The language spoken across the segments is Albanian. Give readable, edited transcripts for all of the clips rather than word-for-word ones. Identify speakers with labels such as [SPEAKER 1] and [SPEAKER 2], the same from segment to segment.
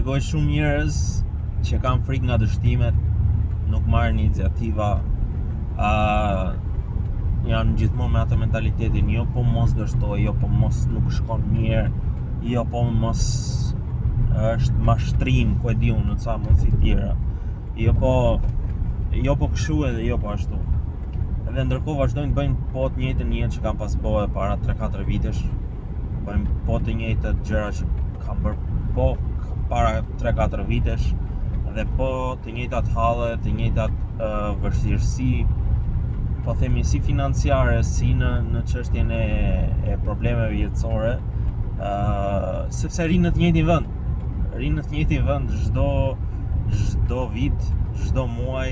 [SPEAKER 1] Shikoj shumë njerëz që kanë frikë nga dështimet, nuk marrin iniciativa, janë gjithmonë me atë mentalitetin, jo po mos dështoj, jo po mos nuk shkon mirë, jo po mos është mashtrim, ku e di unë, në ca mundësi tjera. Jo po kështu edhe jo po ashtu. Edhe ndërkohë vazhdojnë të bëjnë po të njëjtën jetë që kanë pas bëhe para 3-4 vitesh. Bëjnë po të njëjtat gjëra që kanë bërë po para 3-4 vitesh, dhe po të njëjtat halle, të njëjtat vështirësi, po themi si financiare, si në çështjen e problemeve jetësore, sepse rinë në të njëjtin vend. Rinë në të njëjtin vend çdo vit, çdo muaj,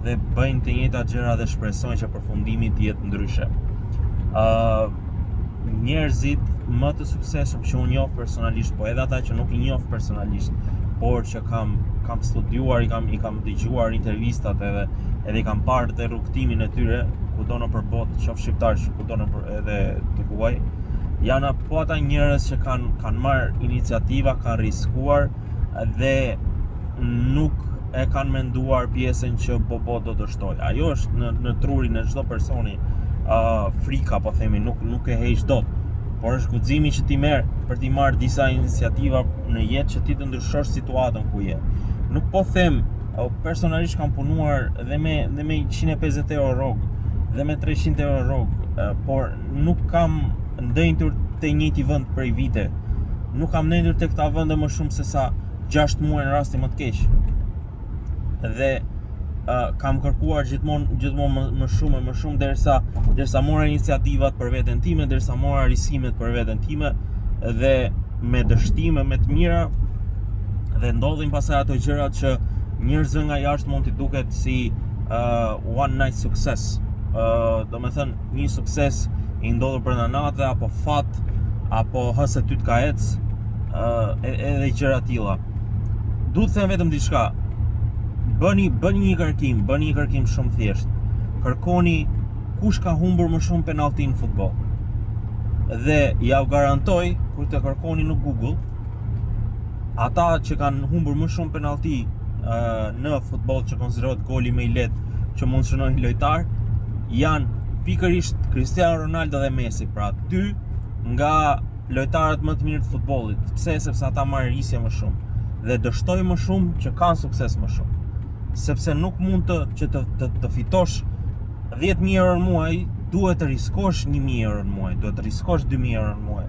[SPEAKER 1] dhe bëjnë të njëjtat gjëra dhe shpresojnë që përfundimi të jetë ndryshe. Njerëzit më të suksesshëm që unë njoh personalisht, po edhe ata që nuk i njoh personalisht, por që kam studiuar, i kam dëgjuar intervistat edhe i kam parë të rrugtimin e tyre, kudo në përbot, qoftë shqiptar, kudo në edhe të huaj, janë po ata njerëz që kanë marrë iniciativa, kanë riskuar dhe nuk e kanë menduar pjesën që do të shtoj. Ajo është në trurin e çdo personi, frika, po themi, nuk e heq dot, por është guximi që ti merr për t'i marrë disa iniciativa në jetë që ti të ndryshosh situatën ku je. Nuk po them, personalisht kam punuar dhe me 150 euro rrogë, dhe me 300 euro rrogë, por nuk kam ndëndur te njëjti vend prej vite. Nuk kam ndëndur te këta vende më shumë se sa 6 muaj në rasti më të keq. Dhe kam kërkuar gjithmonë më shumë derisa mora iniciativat për veten time, derisa mora risimet për veten time, dhe me dështime me të mira, dhe ndodhin pastaj ato gjërat që njerëzve nga jashtë mund t'i duket si one night success. Do me thënë, një sukses i ndodhur brenda natë, apo fat, apo hëse ty t'ka ec, edhe gjëra tilla. Duhet të them vetëm diçka. Bëni një kërkim shumë thjesht. Kërkoni kush ka humbur më shumë penallti në futboll. Dhe ja u garantoj, kur të kërkoni në Google, ata që kanë humbur më shumë penallti në futboll, që konsiderohet goli më i lehtë që mund shënoj një lojtar, janë pikërisht Cristiano Ronaldo dhe Messi, pra 2 nga lojtarët më të mirë të futbollit. Pse? Sepse ata marrin risje më shumë dhe dështojnë më shumë që kanë sukses më shumë. Sepse nuk mund të fitosh 10.000 euro në muaj, duhet të riskosh 1.000 euro në muaj, duhet të riskosh 2.000 euro në muaj.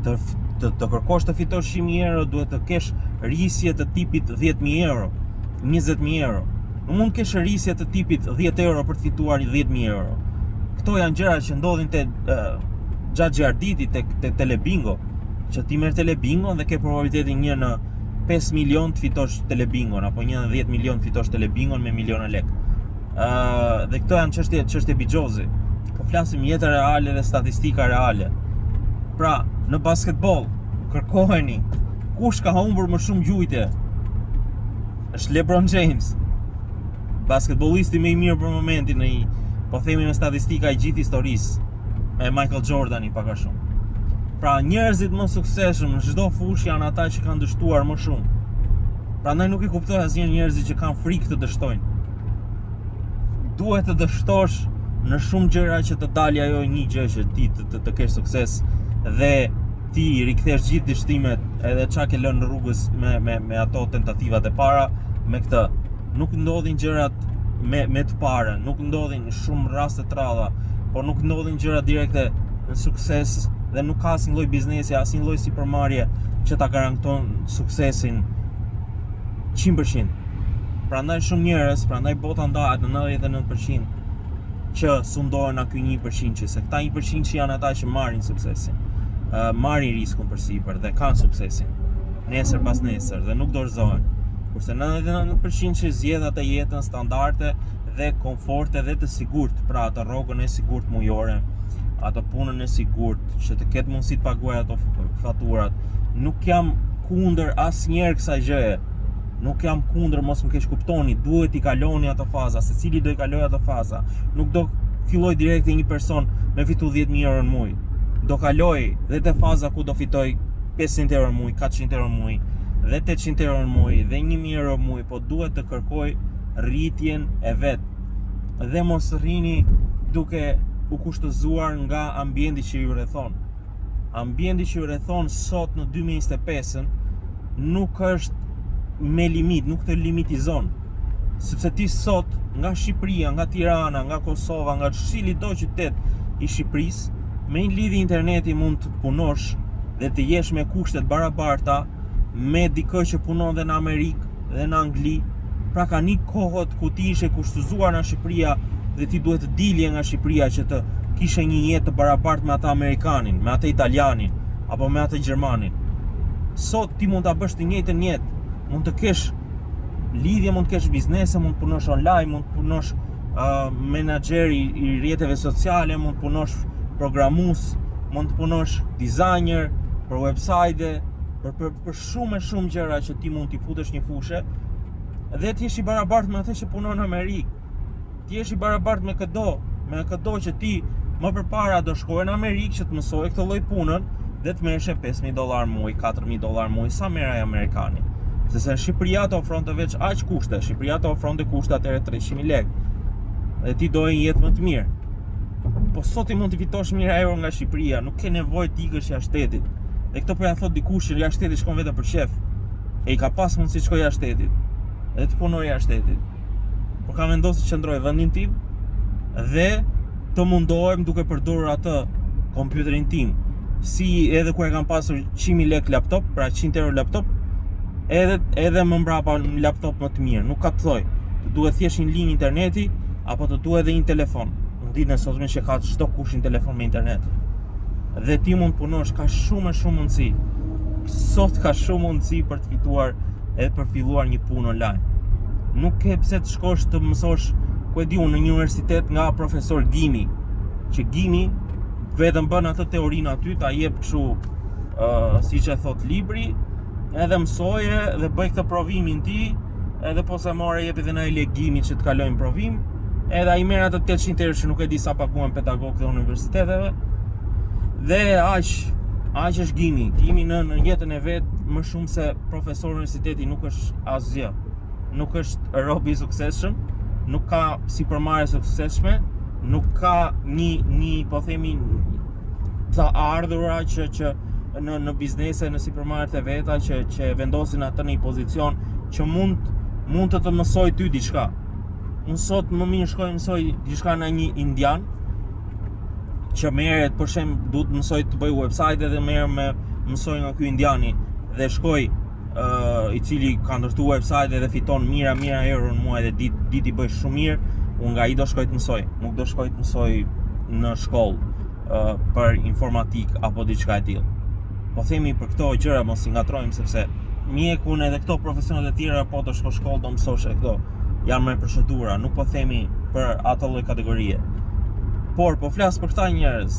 [SPEAKER 1] Të kërkosh të fitosh 100.000 euro, duhet të kesh risje të tipit 10.000 euro, 20.000 euro. Nuk mund kesh risje të tipit 10 euro për të fituar 10.000 euro. Këto janë gjëra që ndodhin gjatë gjarditi, te Telebingo, që ti merr Telebingo dhe ke probabilitetin 1 në 5 milion të fitosh Telebingon, apo 1 në 10 milion të fitosh Telebingon me miliona lek. Dhe këto janë çështje bigjozi. Po flasim jetë reale dhe statistika reale. Pra, në basketball, kërkoheni kush ka humbur më shumë gjujtje. Është LeBron James, basketbollisti më i mirë për momentin, po themi me statistika i gjithë historisë, me Michael Jordan i pak a shumë. Pra, njerëzit më suksesshëm në çdo fushë janë ata që kanë dështuar më shumë. Prandaj nuk i kuptoj asnjë njerëzit që kanë frikë të dështojnë. Duhet të dështosh në shumë gjëra që të dalë ajo një gjë që ti të kesh sukses, dhe ti rikthesh gjithë dështimet, edhe çka ke lënë në rrugës me ato tentativat e para, me këtë. Nuk ndodhin gjërat me të parën, nuk ndodhin shumë raste të rralla, por nuk ndodhin gjëra direkte në sukses. Dhe nuk ka asnjë lloj biznesi, asnjë lloj sipërmarrje që ta garanton suksesin 100%. Prandaj shumë njerëz, prandaj bota ndahet në 99% që sundohen në ky 1%, që se këta 1% që janë ata që marrin suksesin, marrin riskun përsipër dhe kanë suksesin nesër pas nesër dhe nuk dorëzohen. Kurse 99% që zgjedh atë jetën standarde dhe komforte dhe të sigurt, pra atë rrogën e sigurt mujore, ato punën e sigurt, që të ketë mundësi të paguaj ato faturat. Nuk jam kundër asnjëherë kësaj gjëje. Nuk jam kundër, mos më keq kuptoni, duhet i kaloni ato faza, secili do i kaloj ato faza. Nuk do filloj direkt një person me fitu 10.000 euro në muaj. Do kaloj dhe te faza ku do fitoj 500 euro në muaj, 400 euro në muaj, dhe 800 euro në muaj dhe 1000 euro në muaj, po duhet të kërkoj rritjen e vet. Dhe mos rrini duke u kushtëzuar nga ambienti që ju rrethon. Ambienti që ju rrethon sot në 2025-ën nuk është me limit, nuk të limitizon. Sepse ti sot nga Shqipëria, nga Tirana, nga Kosova, nga çdo qytet i Shqipërisë, me një lidhje interneti mund të punosh dhe të jesh me kushtet barabarta me dikë që punon dhe në Amerikë dhe në Angli. Pra ka një kohët ku ti ishe kushtëzuar nga Shqipëria dhe ti duhet të dilje nga Shqipëria që të kishe një jetë të barabartë me ata Amerikanin, me ata Italianin apo me ata Gjermanin. Sot ti mund ta bësh të njëjtën jetë, mund të kesh lidhje, mund të kesh biznese, mund të punosh online, mund të punosh menaxher i rrjeteve sociale, mund të punosh programues, mund të punosh designer për website, për shumë gjëra që ti mund t'i futesh një fushë dhe ti jesh i barabartë me atë që punon në Amerikë. Ti jesh i barabartë me këdo që ti më përpara do shkoje në Amerikë që të mësoje këtë lloj punën dhe të merreshe $5,000 muaj, $4,000 muaj, sa merrej amerikani. Sepse Shqipëria të ofronte veç aq kushte, Shqipëria të ofronte kushte atëherë 300.000 lekë. Dhe ti doje një jetë më të mirë. Po sot ti mund të fitosh 1000 euro nga Shqipëria, nuk ke nevojë të ikësh jashtë shtetit. Dhe këtë po ja thot dikush që jashtë shtetit shkon vetëm për shef. E i ka pas mundësi të shkojë jashtë shtetit dhe të punojë jashtë shtetit. Por ka vendosur të qëndrojë vendin tim dhe të mundohem duke përdorur atë kompjuterin tim. Si edhe kur e kam pasur 100.000 lekë laptop, pra 100 euro laptop, edhe më mbrapa një laptop më të mirë. Nuk ka të thoj, të duhet thjesht një linjë interneti apo të duhet edhe një telefon. Në ditën e sotme që ka çdo kush një telefon me internet. Dhe ti mund punosh, ka shumë mundësi. Sot ka shumë mundësi për të fituar edhe për filluar një punë online. Nuk ke pse të shkosh të mësosh, ku e di unë, në një universitet nga profesor Gimi, që Gimi vetëm bën atë teorinë aty, ta jep kështu siç e thot libri, edhe mësoje dhe bëj këtë provimin ti, edhe posa more jep edhe na i Gimi që të kalojnë provim, edhe ai merr atë 800 euro që nuk e di sa paguhen pedagogët e universiteteve. Dhe aq është Gimi. Gimi në jetën e vet më shumë se profesor universiteti nuk është asgjë. Nuk është rob i suksesshëm, nuk ka sipërmarrje suksesshme, nuk ka një po themi të ardhura që në biznese, në sipërmarrjet e veta që vendosin atë në një pozicion që mund të mësoj ty diçka. Unë sot më mirë shkoj mësoj diçka nga një indian që merret, për shemb, duhet mësoj të bëj website dhe mësoj nga ky indiani dhe shkoj i cili ka ndërtuar website dhe fiton mira euro në muaj dhe ditë i bëj shumë mirë, unë nga ai do shkoj të mësoj, nuk do shkoj të mësoj në shkollë për informatik apo diçka e tillë. Po themi për këto gjëra mos i ngatrojmë sepse mjekun edhe këto profesionet e tjera po të shkosh shkollë do mësosh e këto janë më përshëndura, nuk po themi për ato lloj kategorie. Por po flas për këta njerëz.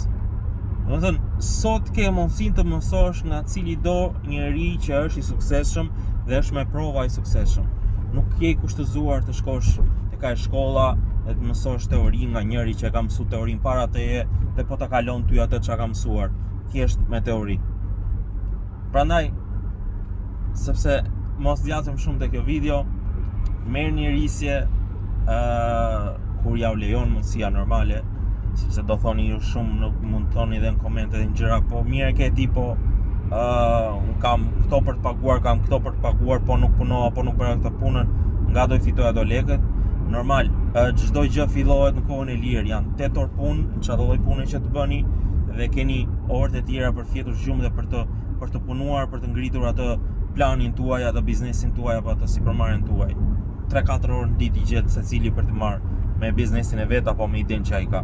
[SPEAKER 1] Domethënë, sot ke mundësinë të mësosh nga cili do njeri që është i suksesshëm dhe është me prova i suksesshëm. Nuk je i kushtëzuar të shkosh tek ai shkolla dhe të mësosh teori nga njëri që ka mësuar teorinë para teje dhe po ta kalon ty atë çka ka mësuar, thjesht me teori. Prandaj, sepse mos zgjatem shumë te kjo video, merrni risje kur ja u lejon mundësia normale. Sepse do thoni ju shumë, nuk mund të thoni edhe në komente dhe në gjëra, po mirë ke ti, po kam këto për të paguar, kam këto për të paguar, po nuk punova, po nuk bëra këtë punën, nga do i fitoj ato lekët. Normal, çdo gjë fillohet në kohën e lirë, janë 8 orë punë, në çdo lloj pune që të bëni dhe keni orët e tjera për fjetur gjumë dhe për të punuar, për të ngritur atë planin tuaj, atë biznesin tuaj apo atë sipërmarrjen tuaj. 3-4 orë në ditë i gjet secili për të marrë me biznesin e vet apo me idenë që ai ka.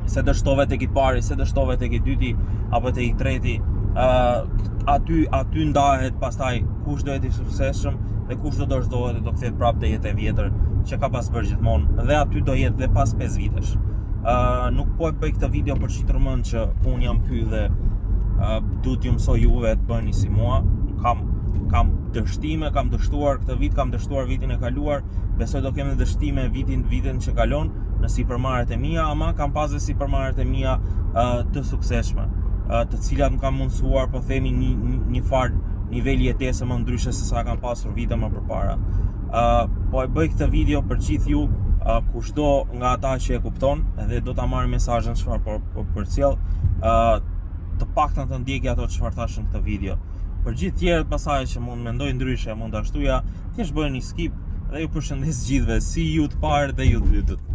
[SPEAKER 1] Se dështove tek i pari, se dështove tek i dyti apo tek i treti, aty ndahet pastaj kush do jetë i suksesshëm dhe kush do dorëzohet dhe do kthehet prapë te jeta e vjetër që ka pas bërë gjithmonë dhe aty do jetë dhe pas 5 vitesh. Nuk po e bëj këtë video për qitur mend që unë jam ky dhe duhet ju mësoj juve të bëni si mua. Kam dështime, kam dështuar këtë vit, kam dështuar vitin e kaluar, besoj do kem dështime vitin që kalon në sipërmarrjet e mia, ama kam pasur sipërmarrjet e mia të suksesshme, të cilat më kanë mundsuar, po themi, një farë niveli jetese më ndryshe se sa kam pasur vite më përpara. Po e bëj këtë video për gjithë ju, kushdo nga ata që e kupton edhe do ta marrë mesazhin çfarë po përcjell, të paktën të ndjekë ato çfarë thash në këtë video. Për gjithë tjerët pasaj që mund mendoj ndryshe, mund ta shtuja, thjesht bëni skip dhe ju përshëndes gjithëve, si ju të parë dhe ju të dytët.